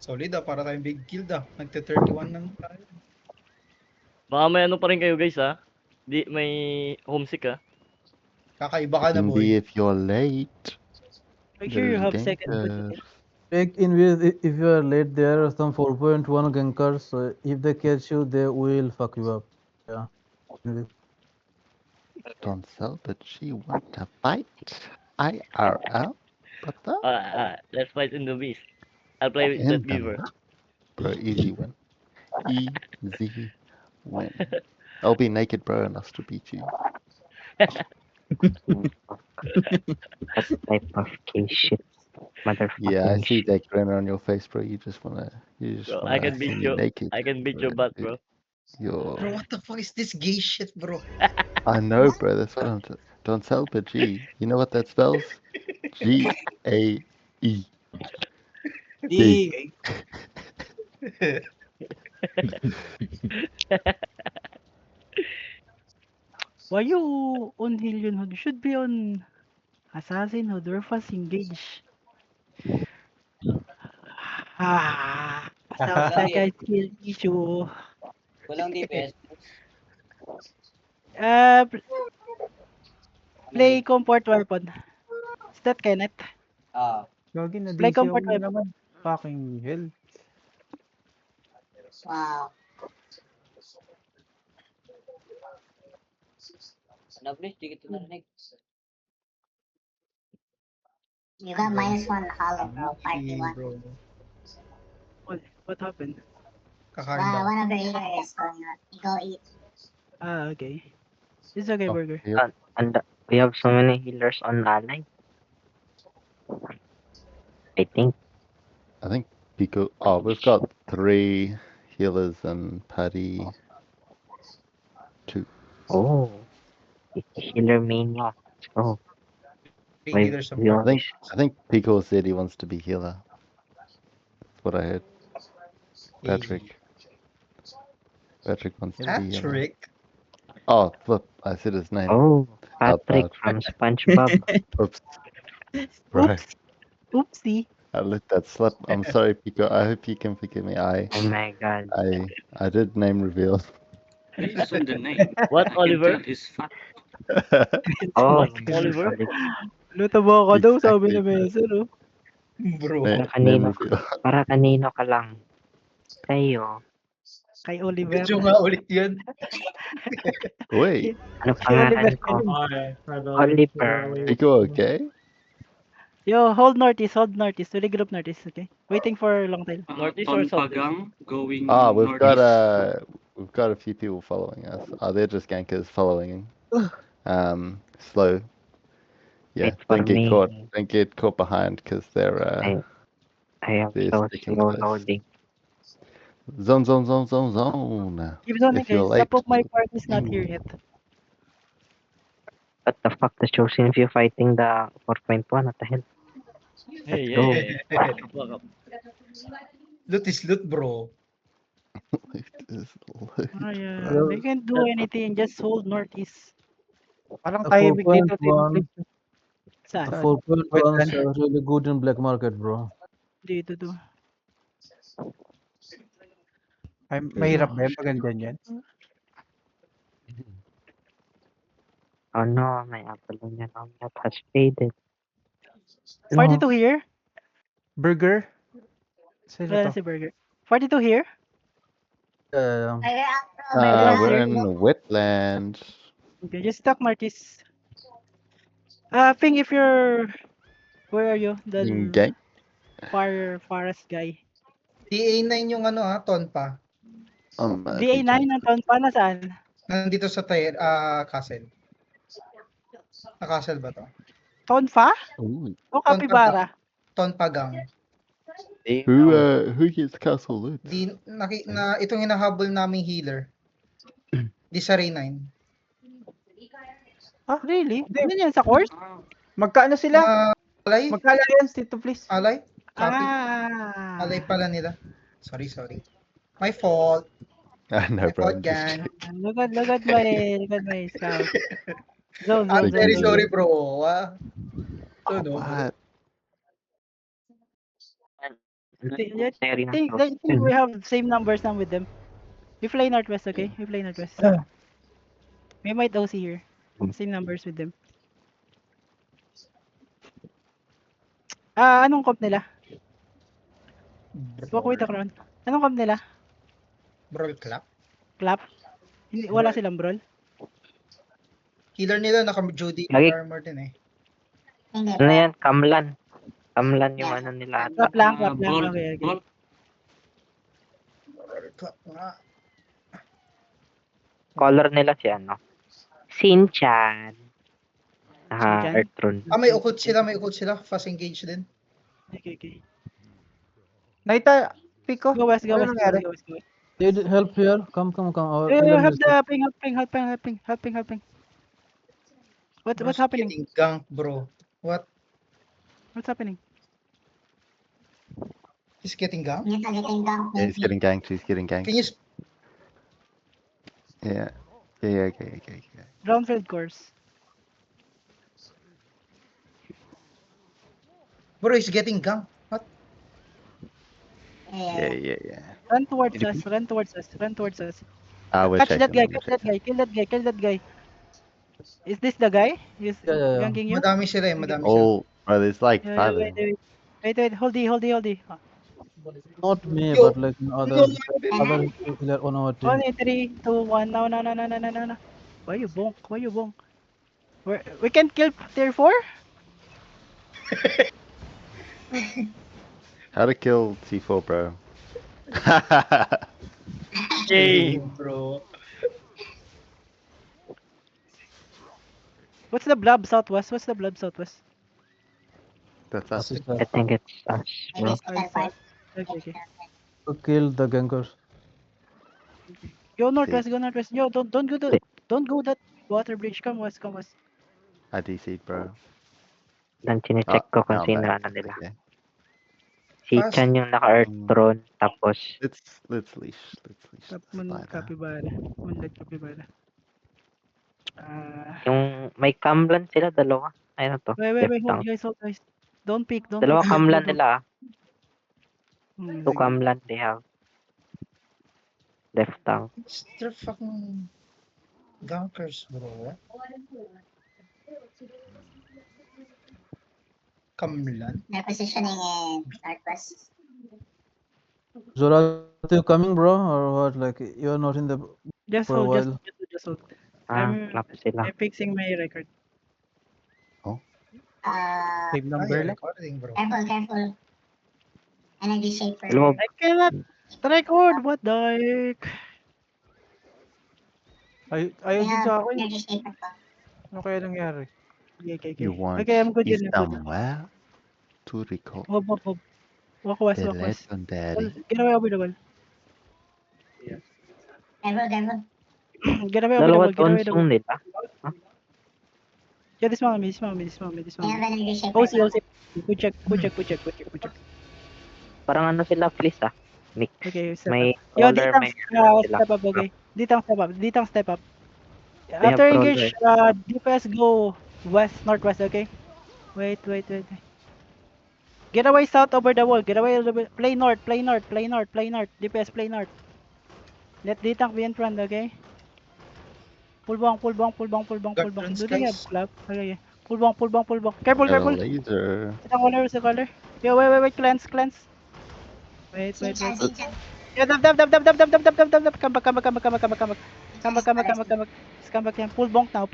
Solid para tayong big kill Nagte-31 lang tayo. Baka may ano pa rin kayo guys Di may homesick Kakaiba ka na, Hindi boy. if you're late. Make sure you There's have second gankers. Like in with if you are late, there are some 4.1 gankers. So if they catch you, they will fuck you up. Yeah. Don't sell, but she want to fight. IRL. What the? Let's fight in the beast. I'll play with In that the giver. Bro, easy win. Easy win. I'll be naked, bro, and I'll still beat you. What type of gay shit? Motherfucking Yeah, I see shit. that grin on your face, bro. You just Bro, wanna I can see beat me you. naked. I can beat your butt, bro. You're... Bro, what the fuck is this gay shit, bro? I know, bro. That's what I'm. Don't sell, but G. You know what that spells? GAE. Di. Why you on Hillionhood? You should be on Assassinhood or Fast Engage. Sounds like a skill issue. Walang DPS. Play comfort weapon. Is that Kenneth? Gagi na Play DC comfort ako weapon. naman. Fucking hell. Wow. Ano, please? Di kita narinig. You got -1 hollow, bro. Hey, 5-1. bro. What happened? Kakain daw. One of your healers is going out. You go eat. Okay. It's okay, Burger. Yep. And we have so many healers on ally. I think. I think Pico. Oh, we've got 3 healers and Paddy 2. Oh. It's healer mania. Let's go. Three healers of Yeah. I think Pico said he wants to be healer. That's what I heard. Patrick. Patrick wants to be healer. Patrick? Oh, flip. I said his name. Oh, Patrick from SpongeBob. Oops. Right. Oopsie. I let that slip. I'm sorry, Pico. I hope you can forgive me. Oh my god. I did name reveal. Based on the name, What, I can Oliver? tell he's fat. Oh, Oliver? Lutaba ka daw, sabi ni Exactly. Mesa, no? Bro. Name kanino, reveal. para kanino ka lang. Kayo. Kay Oliver. Medyo nga ulit yun. Wait, Ano pangalan ko? Oliver. Pico okay? Yo, hold northeast. Really group northeast, okay? Waiting for long tail. Northeast or south? Tonpagang going We've northeast. got a few people following us. They're just gankers following. Slow. Yeah, Wait for me. don't get caught behind because they're I have they're so sticking slow close. loading. Zone. Keep zoning, If you're guys. late, Top of my part is not here yet. What the fuck, the chosen few fighting the 4.1? What the hell? Hey, go. hey, hey. Fuck up. Loot is loot, bro. They can't do anything. Just hold northeast. Parang The tahimik dito. 4.1 Saan? the 4.1 is really good in black market, bro. Dito to. Ay, mahirap ba yun? Maganda yan. Oh no, my Apollonia Omniat has faded. 42 here? Burger? Sino Wala to? si Burger. 42 here? we're in wetlands. Okay, just stuck northeast. Ping if you're... Where are you? In The gang. forest guy. DA9 yung Tonpa. DA9 ng Tonpa na saan? Nandito sa castle. Castle ba to? Tonfa? Ooh. O Capybara? Tonpa gang. Who gets castle loot? Itong hinahabol naming healer. Di sa Ray 9. Ah, really? Ano yan sa course? Magkaano sila? Alay? Magka-alliance dito, please. Alay? Copy. Alay pala nila. Sorry. My fault. No, bro. fault, gang. Look at my scout. Zone. I'm very sorry, bro. What? Think we have same numbers now with them. We fly northwest, okay? We fly northwest. We might OC here. Same numbers with them. Anong comp nila? Walk with the crown. Anong comp nila? Brawl clap. Clap? Hindi, wala silang brawl. Healer nila naka-Judy Lagi- armor din eh. Hindi Ano pa. yan? Kamlan. Kamlan yung ano nila. Clap lang, clap lang. Brawl, Okay, okay. brawl. Brawl clap nga. Color nila si ano? Shin-chan. Shin-chan? Earthrun. May ukot sila. Fast engage din. Okay. Naita, Pico. Go west, go Ano west, go nangyari? west, go west. Need help here? Come. Our Hey, enemy help is- the helping. What's Bro's happening? Getting ganked, bro. What? What's happening? He's getting ganked? Hindi getting ganked. Yeah, he's getting ganked. He's getting ganked. Can you... Yeah. Okay. Brownfield course. Bro, he's getting ganked. What? Yeah. Run towards Did you us, run towards us. We're Catch that chasing guy, them, kill that guy. Is this the guy? He's Yeah. ganking you? Madami sila. Oh, bro, there's like Yeah, five of them. wait, hold the. Not me, Yo, but like other healer on our team. Only 3, 2, 1, no. Why you bonk? We can't kill tier 4? How to kill T4, bro? Yay! Bro. What's the blob southwest? That's us. I think it's us, Maybe bro. it's the part. Okay. To kill the gankers. Go northwest. Yo, don't go that water bridge. Come west. I DC'd, bro. Dan chinecheck ko kung now I'm sino back. ano nila. Okay. Si Chan yung naka-earth throne, tapos Let's leash. Moonlight Capybara. yung may Kamlan sila, dalawa. Ayun to. Wait, left hold down. guys. Don't peek. Dalawa peek. Kamlan nila. Hmm. Two Kamlan they have. Left down. It's their fucking gankers, bro. Kamlan. They're positioning in northwest. Zora, you coming, bro, or what? Like you're not in the Just for a hold. while. Just hold. Klap sila. I'm fixing my record. Same number lang. Recording, bro. Careful. Energy shaper. Loob. I cannot record. What the heck? Ayaw din sa akin. Energy shaper ko. Ano kaya nangyari? Okay. You want Okay, I'm good. is I'm good. somewhere to recall Hope. Walk west. the legendary. Get away over the wall. Careful. Get away over the Dalawa wall. Get away over the tonsong wall. nila. Yeah, dismount me. They have energy shaper. OC. Good check. Parang ano sila, please Mix. Okay, step May up. Yo, color, ditang may ano sila. step up, okay. Ditang step up. have After crawler. engage, DPS go northwest, okay? Wait. Get away south over the wall. Play north. DPS play north. Let Ditang be in front, okay? Pull bong. Guardians, Do they have guys. club? Okay. Pull bong. Careful. Laser. Ditang color. Yo, wait. Cleanse. Wait. Shin-chan. Yeah, dab. Come back. Come back yan. Pull bonk now.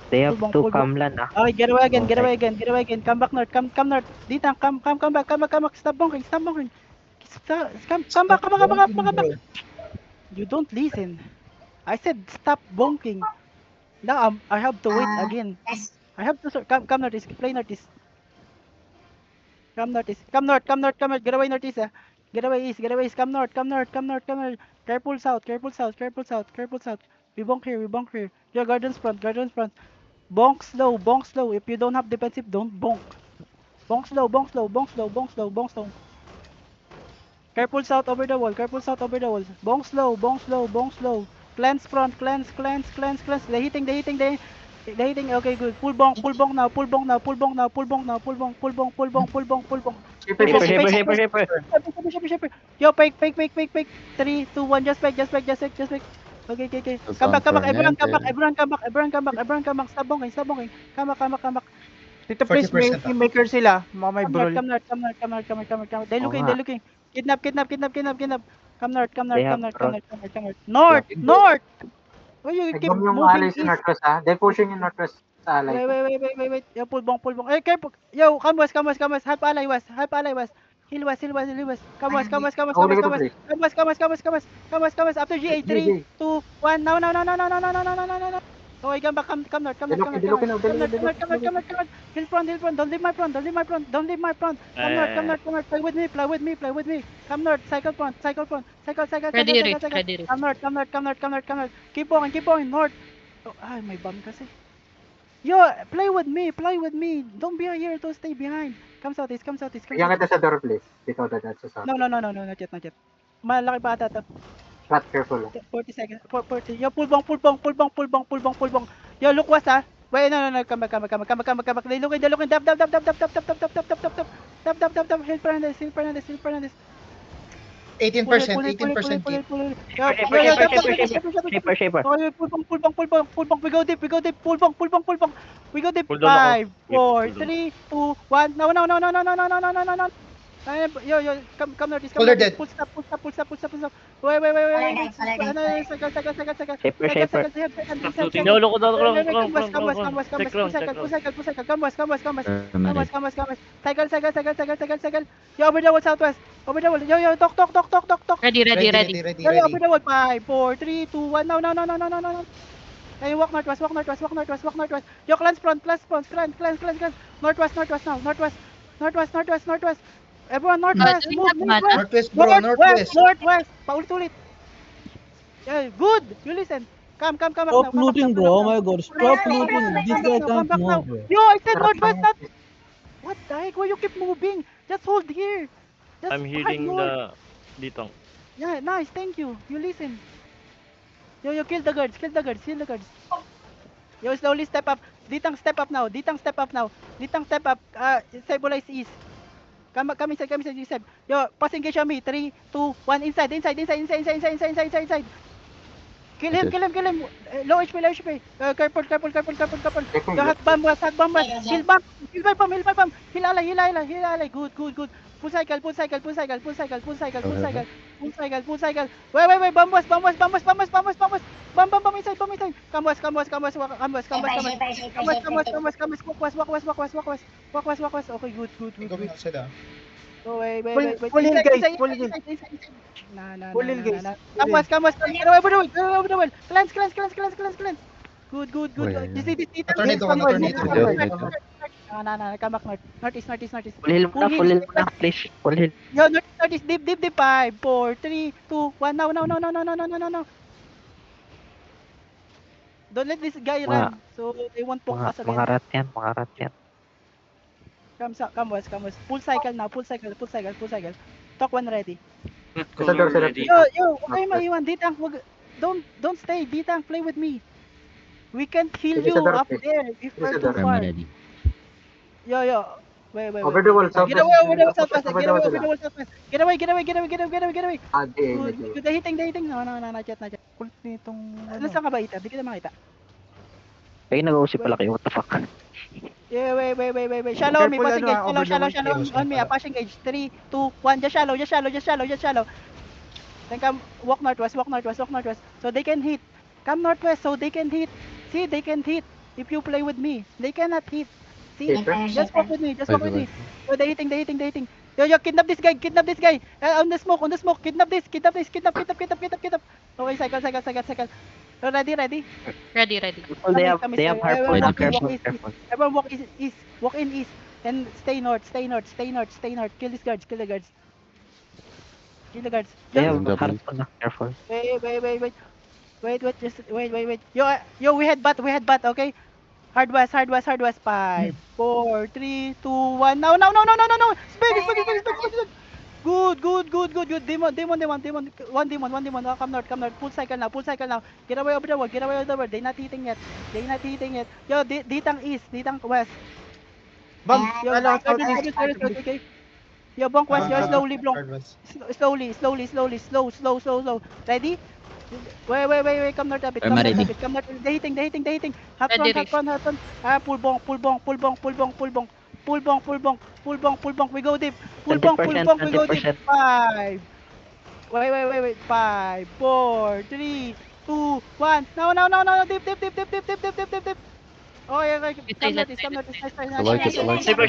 They have Pull two bong. Kamlan Okay, get away again. Come back north. Come north. Ditang, come back. Stop bonking. Come back. You don't listen. I said stop bonking. Now I have to wait again. Yes. I have to come northeast. Play northeast. Come north. Get away northeast. Get away east. Come north. Careful south. We bonk here. Your gardens front. Bonk slow. If you don't have defensive, don't bonk. Bonk slow. Careful south over the wall. Bonk slow. Cleanse front. They're hitting. They're hitting. Okay, good. Pull bonk now. Pull bonk now. Pull bonk now. Pull bonk now. Pull bonk. Pull bonk. Pull bonk. Pull bonk. Pull bonk. Shaper, Shaper, shaper, shaper, shaper, shaper. Shaper. Yo, fake. 3, 2, 1. Just fake. Okay. Just Come on back. for Everyone an come back. end. Everyone come back. Stop bonking. Come back. Tito, please, 40% may maker sila. Mga may brawl. Come north. They're Oo looking. nga. Kidnap. Come north. They have brawl. North. Oh, you keep Nag-bomb yung moving alay sa east. Northwest ha. They're pushing yung Northwest sa alay. Wait. Yo, pull bonk. Hey, careful. Yo, come west. Help ally west. Hill west. Come west. Huli ko please. Come west. After GA. 3, 2, 1. No. Okay, come back. Come north. Dilukin na. Hill front. Don't leave my front. Come north. Play with me. Come north. Cycle front. Ready. Come north. Keep going. North. Oh, ay, may bomb kasi. Yo, play with me. Don't be here to stay behind. Come southeast. Bigyan kita sa door please. Dito dadad sa south. No, not yet. Malaki pa ata to. Flat careful. 40 seconds. 40. Yo, pull bong. Yo, look west ha. Wait, no. Come back. They looking. Dab. Hill Fernandez. 18%. Shaper. Pull bong. We go deep. Pull bong. We go deep. Pull down 5, ako. 4, 3, 2, 1. No. Yo, come northeast. Pull her dead. Pull stop. Wait. Shaper. Tinolo ko daw. Come west. Cycle. Yo, over the wall southwest. Yo, talk. Ready. Yo, over the wall. 5, 4, 3, 2, 1. No. Hey, walk northwest. Yo, clans front. Northwest. Everyone northwest. Move. Northwest. Paulit. Yeah, good. You listen. Come back Stop now. looting, bro. Oh my god, stop looting. This guy Come can't back now. move, bro. Yo, I said northwest. What the heck? Why you keep moving? Just hold here. I'm healing the dito. Yeah, nice. Thank you. You listen. Yo, kill the guards. Yo, slowly step up. Ditang step up now. Stabilize east. Come inside. Yo, pass engage on me. 3, 2, 1. Inside. Kill him. Low HP. Careful. Yo, hack bomb west. Hill bomb. Hill ally. Good. Full cycle. Full cycle. Wait. Bomb west. Bomb inside. Come west. Walk west. Okay, good. Going outside ah. Oh, wait. Full hill, guys. Inside. Full hill. Nah. Full hill, guys. Come west. Get away over the wall. Clans. Good. Wait. You see this detail? Tornado. Come Tornado. No. Come back northeast. Full hill muna please. Full hill. Yo, northeast. Deep. 5, 4, 3, 2, 1. No. Don't let this guy run. So they won't poke us again. Mga rat yan. Come west. Full cycle now. Full cycle. Talk one ready. Not Sa door, color sa door. ready. Yo, okay maiwan. Ditang, don't stay. Ditang, play with me. We can't heal Sige, you sa door, up please. there if Sige, we're sa too door. far. Yo. Wait. Over the wall, southwest. Get away over the wall southwest. Over the wall sila. Get away. Ah, di. Good, the hitting. No, not yet. Full nitong Nasaan ka ba, Ita? Di kita makita. Kayo nag-uusip pala kayo. What the fuck? Yeah, wait. Shallow me, Careful, passing gauge. over the Shallow wall. on me. Passing gauge. 3, 2, 1. Just shallow. Then come, walk northwest. So they can hit. Come northwest so they can hit. See, they can hit. If you play with me, they cannot hit. See, Shaper. just walk with me. Like- Yo, they hitting. Yo, kidnap this guy. On the smoke. Kidnap this. Okay, cycle. So ready? Ready. They have purple na. Careful. Everyone walk in east. And stay north. Kill the guards. They have Double. purple na. Careful. Wait, Yo, we had bat, okay? Hard west. 5, 4, 3, 2, 1. No. Speed. Good. Demon. One demon. Oh, come north. Full cycle now. Get away over the wall. They not hitting yet. Yo, ditang east, ditang west. Bang, Yo, ala, Guardians, okay. Yo, bonk west. Yo, slowly, bonk. Hard was. Slowly. Slow. Ready? Wait. Come north a bit. I'm ready. Come north. They hitting. Hot Ready, front. Pull bonk. Pull bonk. We go deep. Pull bonk. We go deep. 5. Wait. 5, 4, 3, 2, 1. No. Deep. Oh, yeah. Come north. Nice. I like it. Shaper.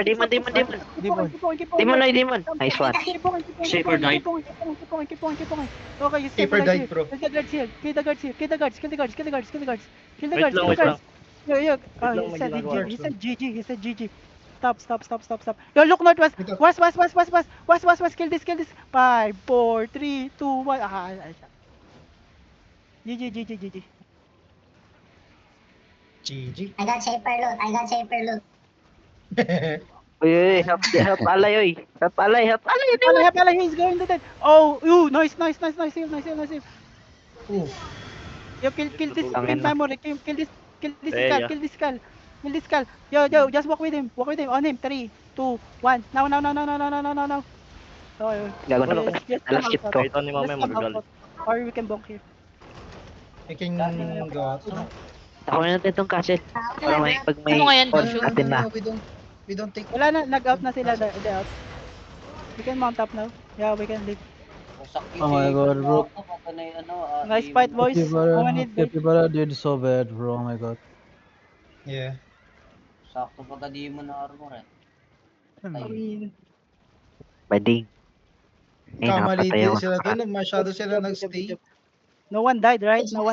Demon. Demon. Demon. Nice one. Shaper died. Keep going. Okay, you stay Shaper right died, here. bro. Kill the guards here. Kill the guards. Wait lang. Yo. lang, He may said ginagawa. GG. He said GG. Stop. Yo, look northwest. West. Kill this. 5, 4, 3, 2, 1. GG. GG. I got Shaper loot. Uy, help alay, oy. Help alay. Pala, he's going to dead. Oh, nice. Heal. Ooh. Yo, kill this Tangin na. memory. Kill this Beya. Kill this skull. Yo, just walk with him. On him. 3, 2, 1. Now. Okay. Gago na. Just Alas come skip out. ko. Ito ni Just Mama come magagalit. out. Or we can bonk here. I can go out. Ako na natin itong castle. Para may pag may Ano nga yan, on Joshua? natin na. We don't take. Wala na, nag-out na sila. They're out. We can mount up now. Yeah, we can leave. Oh my god, bro. Nice fight, boys. Capybara did so bad, bro. Oh my god. Yeah. Sakto pa ka di mo na armor Bading. Ay, Kamali nakapatay din ako. sila doon. Masyado sila nag-stay. No one died, right? No one